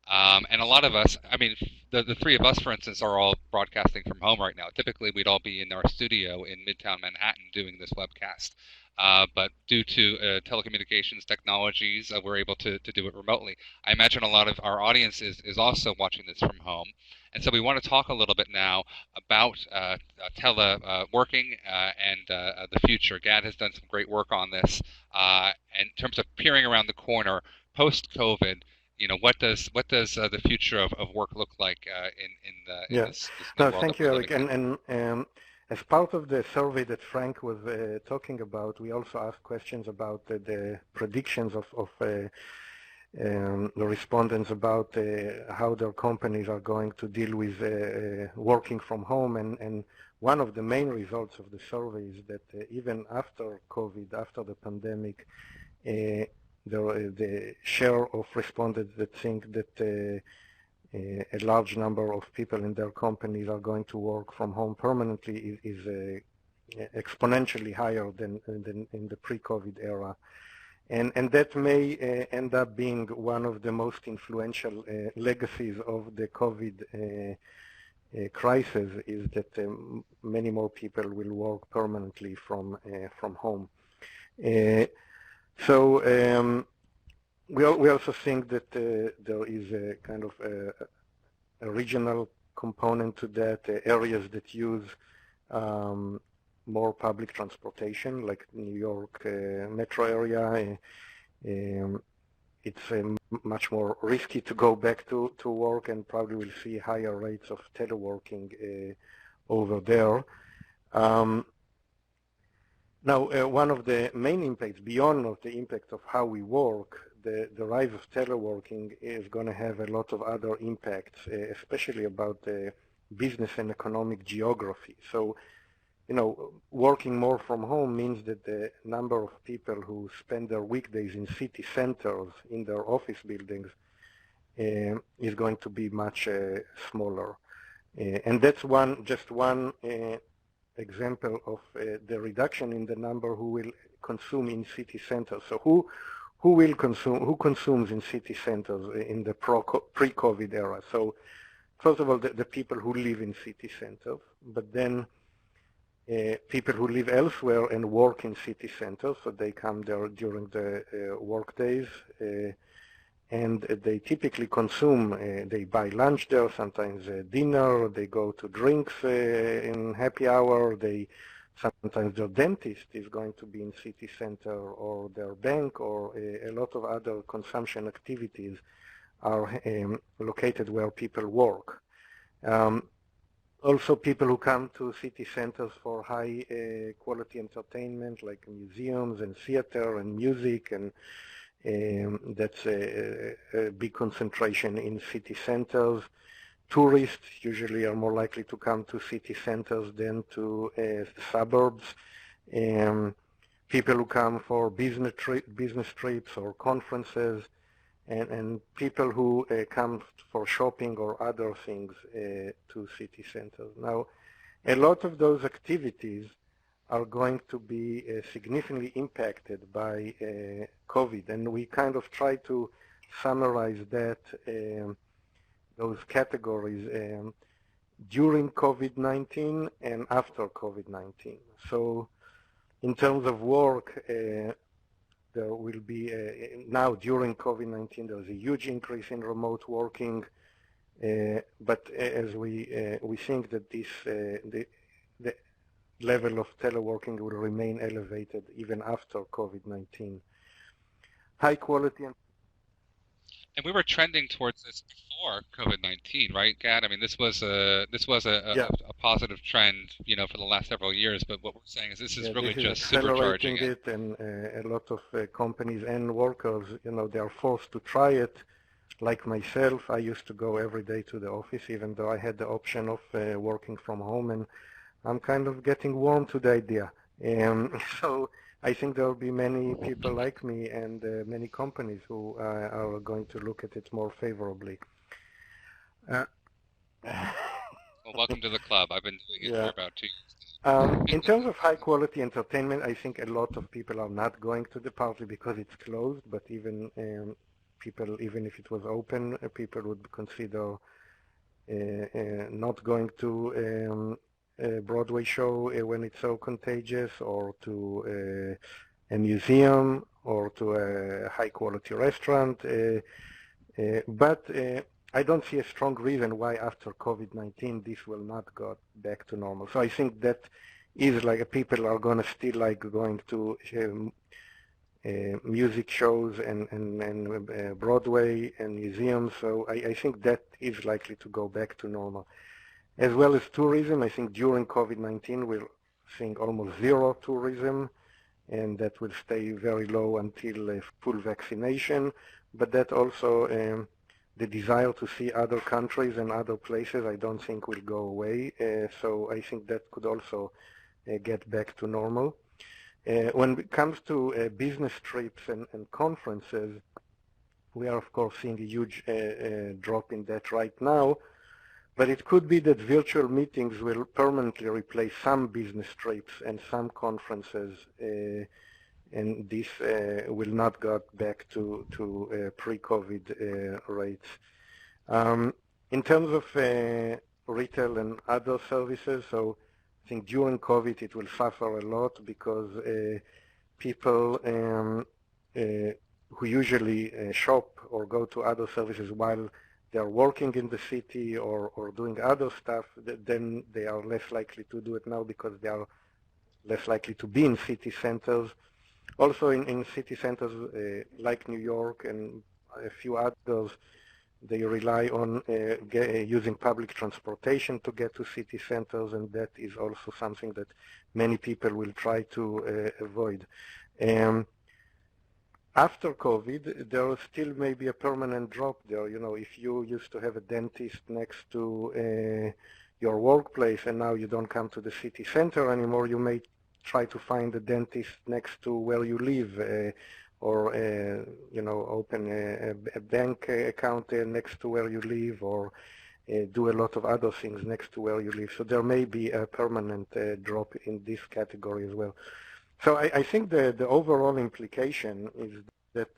And a lot of us, I mean, the three of us, for instance, are all broadcasting from home right now. Typically, we'd all be in our studio in Midtown Manhattan doing this webcast. But due to telecommunications technologies, we're able to do it remotely. I imagine a lot of our audience is also watching this from home. And so we want to talk a little bit now about teleworking and the future. Gad has done some great work on this in terms of peering around the corner post-COVID. What does the future of work look like in this new world? Thank you, Eric. And as part of the survey that Frank was talking about, we also asked questions about the predictions of the respondents about how their companies are going to deal with working from home. And one of the main results of the survey is that even after COVID, after the pandemic, the share of respondents that think that a large number of people in their companies are going to work from home permanently is exponentially higher than in the pre-COVID era. And that may end up being one of the most influential legacies of the COVID crisis, is that many more people will work permanently from home. So we also think that there is a kind of a regional component to that, areas that use more public transportation, like New York metro area. It's much more risky to go back to work, and probably will see higher rates of teleworking over there. Now, one of the main impacts, beyond of the impact of how we work, the rise of teleworking is going to have a lot of other impacts, especially about the business and economic geography. So, working more from home means that the number of people who spend their weekdays in city centers, in their office buildings, is going to be much smaller. And that's just one example of the reduction in the number who will consume in city centers. So who consumes in city centers in the pre-COVID era? So first of all, the people who live in city centers, but then people who live elsewhere and work in city centers, so they come there during the work days, and they typically consume, they buy lunch there, sometimes dinner, they go to drinks in happy hour, sometimes their dentist is going to be in city center, or their bank, or a lot of other consumption activities are located where people work. Also, people who come to city centers for high quality entertainment, like museums and theater and music, and that's a big concentration in city centers. Tourists usually are more likely to come to city centers than to the suburbs. People who come for business trips or conferences, and people who come for shopping or other things to city centers. Now, a lot of those activities are going to be significantly impacted by COVID, and we kind of try to summarize that, those categories during COVID-19 and after COVID-19. So in terms of work, there will be, now during COVID-19, there's a huge increase in remote working, but as we think that the level of teleworking will remain elevated even after COVID-19. High quality And we were trending towards this before COVID-19, right, Gad? I mean, yeah. a positive trend, for the last several years. But what we're saying is this is Yeah, really this is just supercharging accelerating it. it, and a lot of companies and workers, they are forced to try it. Like myself, I used to go every day to the office, even though I had the option of working from home, and I'm kind of getting warm to the idea. So I think there will be many people like me and many companies who are going to look at it more favorably. Well, welcome to the club. I've been doing it Yeah. for about 2 years. In terms of high quality entertainment, I think a lot of people are not going to the party because it's closed, but even people, even if it was open, people would consider not going to a Broadway show when it's so contagious, or to a museum, or to a high quality restaurant. But I don't see a strong reason why after COVID-19 this will not go back to normal. So I think that is like people are going to still like going to music shows and Broadway and museums. So I think that is likely to go back to normal. As well as tourism, I think during COVID-19 we're seeing almost zero tourism, and that will stay very low until full vaccination. But that also the desire to see other countries and other places, I don't think will go away. So I think that could also get back to normal. When it comes to business trips and conferences, we are of course seeing a huge drop in that right now. But it could be that virtual meetings will permanently replace some business trips and some conferences, and this will not go back to pre-COVID rates. In terms of retail and other services, so I think during COVID it will suffer a lot because people who usually shop or go to other services while they're working in the city or doing other stuff, then they are less likely to do it now because they are less likely to be in city centers. Also in city centers like New York and a few others, they rely on using public transportation to get to city centers, and that is also something that many people will try to avoid. After COVID, there still may be a permanent drop there. If you used to have a dentist next to your workplace and now you don't come to the city center anymore, you may try to find a dentist next to where you live, or open a bank account next to where you live, or do a lot of other things next to where you live. So there may be a permanent drop in this category as well. So I think the overall implication is that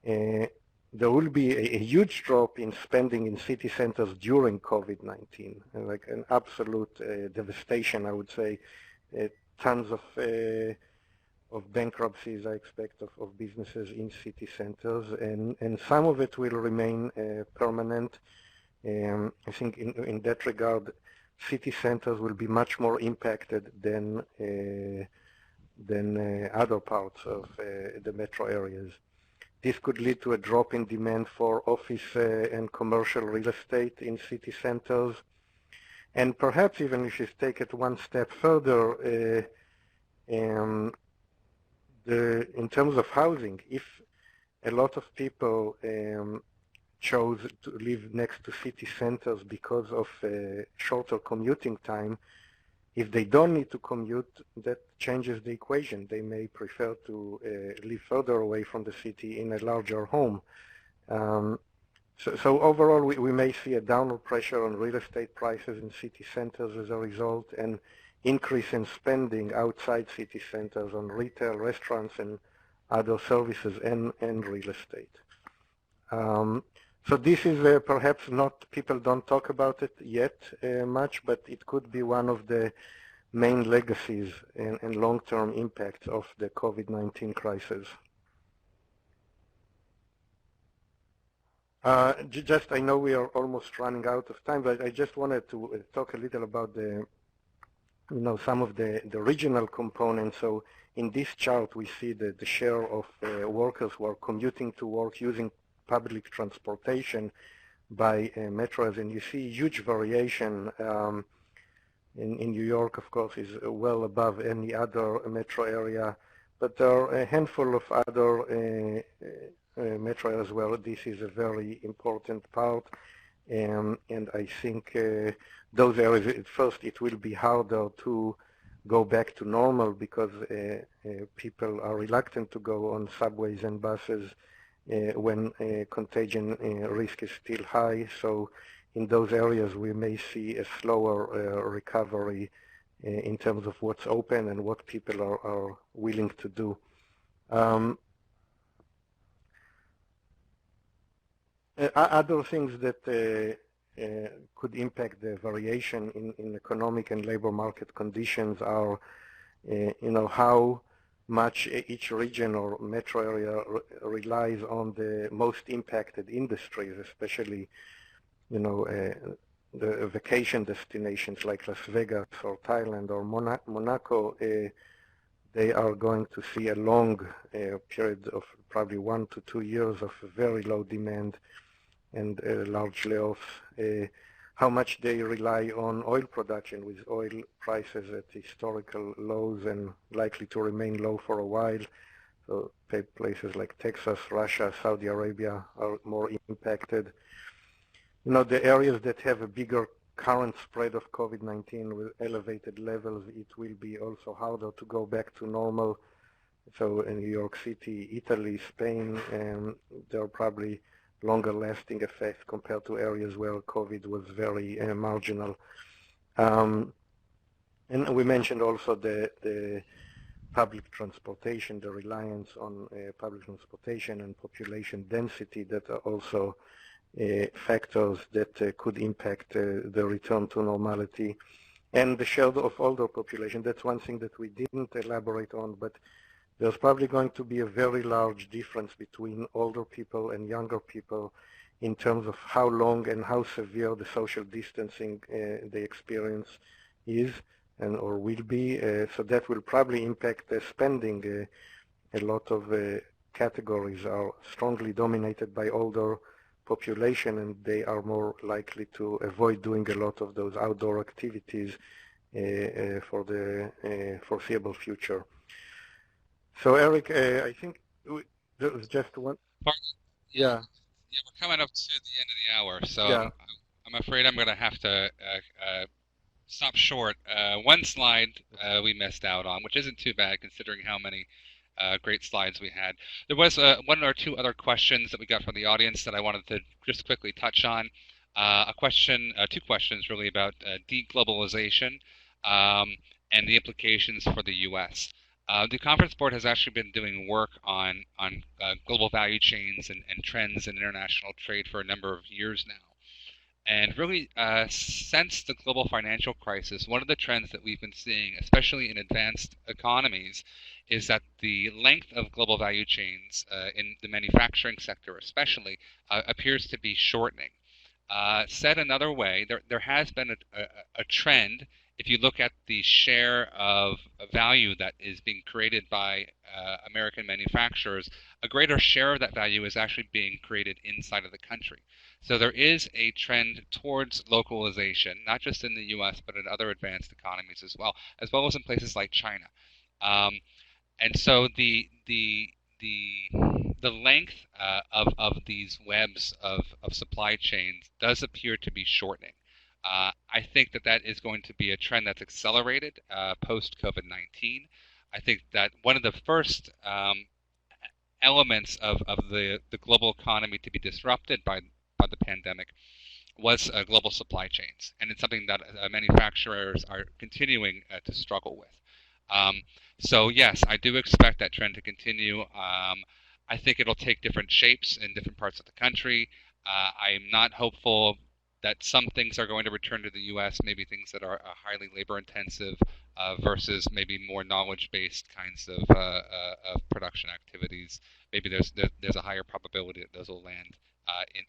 there will be a huge drop in spending in city centers during COVID-19, like an absolute devastation, I would say. Tons of bankruptcies I expect of businesses in city centers, and some of it will remain permanent. I think in that regard, city centers will be much more impacted than other parts of the metro areas. This could lead to a drop in demand for office and commercial real estate in city centers. And perhaps even if you take it one step further, in terms of housing, if a lot of people chose to live next to city centers because of shorter commuting time, if they don't need to commute, that changes the equation. They may prefer to live further away from the city in a larger home. So overall, we may see a downward pressure on real estate prices in city centers as a result, and increase in spending outside city centers on retail, restaurants, and other services and real estate. So this is perhaps not, people don't talk about it yet much, but it could be one of the main legacies and long-term impacts of the COVID-19 crisis. Just, I know we are almost running out of time, but I just wanted to talk a little about some of the regional components. So in this chart, we see the share of workers who are commuting to work using public transportation by metros, and you see huge variation. In New York, of course, is well above any other metro area, but there are a handful of other metro areas where this is a very important part, and I think those areas, at first, it will be harder to go back to normal because people are reluctant to go on subways and buses when contagion risk is still high. So in those areas, we may see a slower recovery in terms of what's open and what people are willing to do. Other things that could impact the variation in economic and labor market conditions are, how much each region or metro area relies on the most impacted industries, especially, the vacation destinations like Las Vegas or Thailand or Monaco. They are going to see a long period of probably 1 to 2 years of very low demand and large layoffs. How much they rely on oil production, with oil prices at historical lows and likely to remain low for a while. So places like Texas, Russia, Saudi Arabia are more impacted. The areas that have a bigger current spread of COVID-19 with elevated levels, it will be also harder to go back to normal. So in New York City, Italy, Spain, there are probably longer lasting effects compared to areas where COVID was very marginal. And we mentioned also the public transportation, the reliance on public transportation and population density that are also factors that could impact the return to normality. And the share of older population, that's one thing that we didn't elaborate on, but there's probably going to be a very large difference between older people and younger people in terms of how long and how severe the social distancing they experience is or will be. So that will probably impact the spending. A lot of categories are strongly dominated by older population, and they are more likely to avoid doing a lot of those outdoor activities for the foreseeable future. So Eric, I think there was just one. Yeah. Yeah, we're coming up to the end of the hour, so Yeah. I'm afraid I'm going to have to stop short. One slide we missed out on, which isn't too bad considering how many great slides we had. There was one or two other questions that we got from the audience that I wanted to just quickly touch on. Two questions really about deglobalization and the implications for the U.S. The Conference Board has actually been doing work on global value chains and trends in international trade for a number of years now. And really, since the global financial crisis, one of the trends that we've been seeing, especially in advanced economies, is that the length of global value chains in the manufacturing sector especially appears to be shortening. Said another way, there has been a trend. If you look at the share of value that is being created by American manufacturers, a greater share of that value is actually being created inside of the country. So there is a trend towards localization, not just in the U.S., but in other advanced economies as well as in places like China. And so the length of these webs of supply chains does appear to be shortening. I think that is going to be a trend that's accelerated post COVID-19. I think that one of the first elements of the global economy to be disrupted by the pandemic was global supply chains, and it's something that manufacturers are continuing to struggle with. So yes, I do expect that trend to continue. I think it'll take different shapes in different parts of the country. I'm not hopeful that some things are going to return to the U.S., maybe things that are highly labor intensive versus maybe more knowledge-based kinds of production activities. Maybe there's a higher probability that those will land in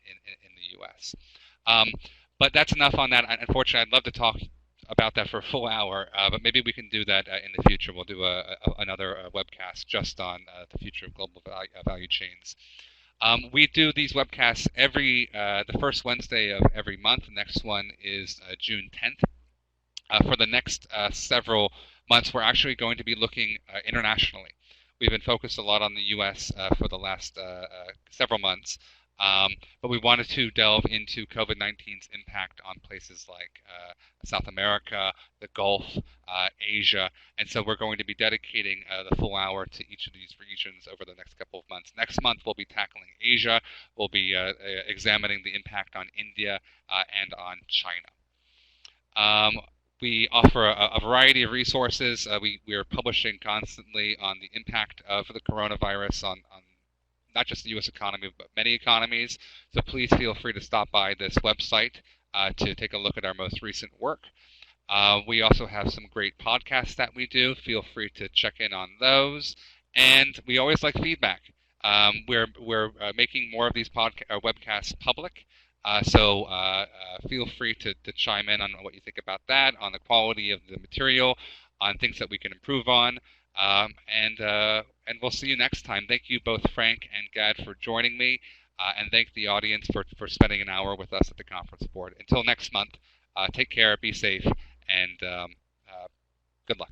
the U.S. Um, but that's enough on that. Unfortunately, I'd love to talk about that for a full hour, but maybe we can do that in the future. We'll do another webcast just on the future of global value chains. We do these webcasts every the first Wednesday of every month. The next one is June 10th. For the next several months, we're actually going to be looking internationally. We've been focused a lot on the U.S. For the last several months, but we wanted to delve into COVID-19's impact on places like South America, the Gulf, Asia, and so we're going to be dedicating the full hour to each of these regions over the next couple of months. Next month, we'll be tackling Asia. We'll be examining the impact on India and on China. We offer a variety of resources. We are publishing constantly on the impact of the coronavirus on not just the U.S. economy, but many economies. So please feel free to stop by this website to take a look at our most recent work. We also have some great podcasts that we do. Feel free to check in on those. And we always like feedback. We're making more of these webcasts public. So feel free to chime in on what you think about that, on the quality of the material, on things that we can improve on. And we'll see you next time. Thank you both, Frank and Gad, for joining me, and thank the audience for spending an hour with us at the conference board. Until next month, take care, be safe, and good luck.